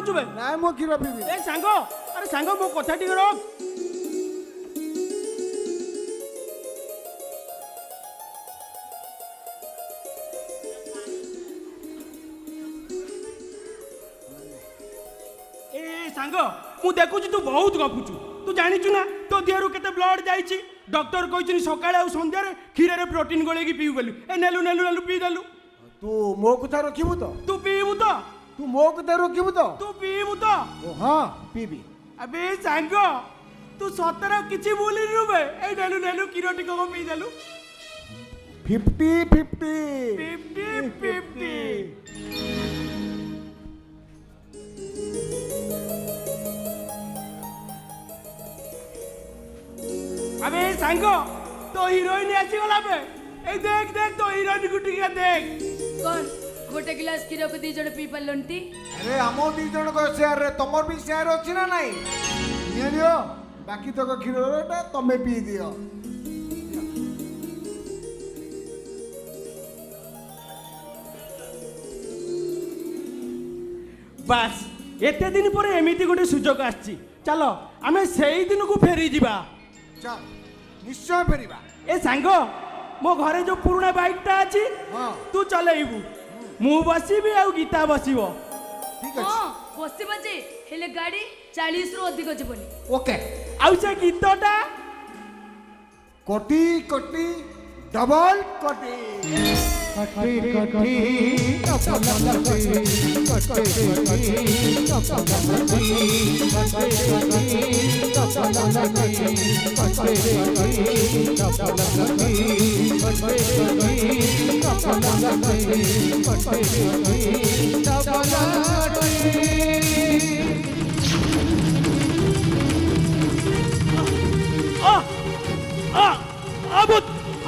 खाऊछु बे ନାଇଁ ମୁଁ କ୍ଷୀର ପିଇବି ए सांग अरे सांग मो कथा टिके रख ए सांग मु देखुछु तू बहुत गपुछु तू जानिछु ना तो देहरु केते ब्लड जाईची डॉक्टर कहिछिन सकाळे आ संध्या रे खीरे रे प्रोटीन गोले की पीउ बोली ए नेलु नेलु नेलु पी देलु ତୁ ମୋ କଥା ରଖିବୁ ତ तू पीबू तो ତୁ ମୋ କଥା ରଖିବୁ ତ तू पीबू तो ଓ ହଁ ପିଇବି अबे सांग तू सतर किछि बोली रुबे ए नेलु नेलु खीर टिको को पी देलु 50-50 50-50 अबे सांग तो हीरोइन आसी गला बे ए देख देख तो हीरोइन गुटी के देख कौन गोटे गिलास क्षीर को दी जण पी पारलंती ଆରେ ଆମ ଦି ଜଣଙ୍କ ସେୟାର ରେ ତମର ବି ସେୟାର ଅଛି ନା ନାଇଁ ନିଅ ନିଅ ବାକି ତକ କ୍ଷୀରଟା ତମେ ପିଇ ଦିଅ बस एते दिन पर एमिति गोटे सुजोग आछि चलो आमे सेही दिन को फेरी जिबा ଚାଲ ନିଶ୍ଚୟ ଫେରିବା ए सांग मो घरे जो पुराना बाइकटा अछि हाँ तू चलेइबू मु बसिबी आ गीता बसिबो ଠିକ ଅଛି हां बसी बजे हेले गाड़ी 40 रो अधिक जबनी ଓକେ आउ से गीतटा କୋଟି କୋଟି ଡବଲ କୋଟି कटी कटी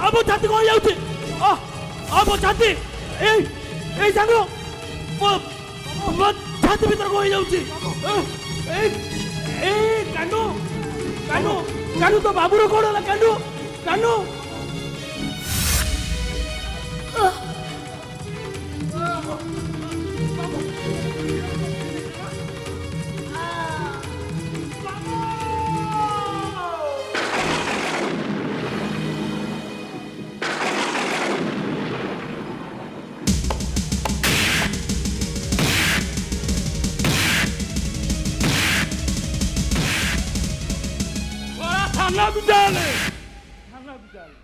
अब छाती कौन जाऊँ अब छाती ए सांगो मो छाती भीतर कौन जाऊँ ए कानू कानू कानू तो बाबूर कौन है कानू कानू थाना बिचाले थाना बिचाले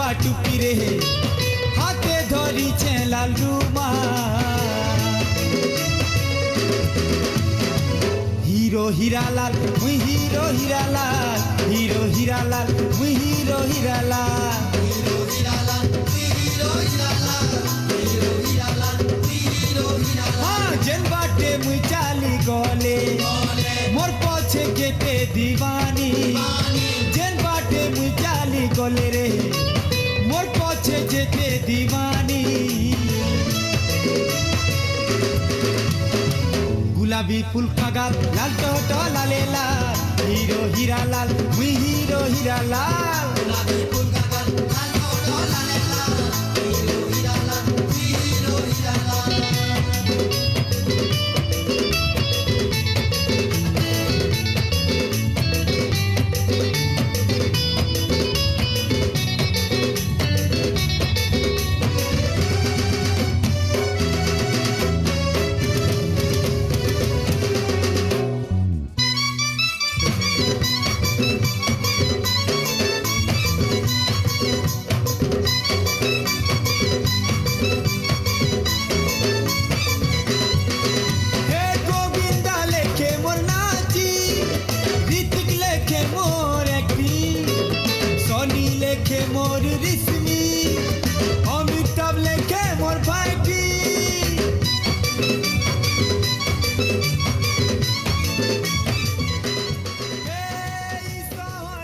লম্বা টুপি রে হাতে ধরিছে লাল রুমাল হিরো হীরালাল মুই হিরো হীরালাল হিরো হীরালাল মুই হিরো হীরালাল हाँ जेन बाटे मुई चाली गले मोर पछे केते दीवानी जेन बाटे मुई चाली गले रे मोर पछे जेते दीवानी गुलाबी फूल खागाल लाल टोटो लाले लाल हीरो हीरा लाल मुई हीरो हीरा लाल गुलाबी फूल खागाल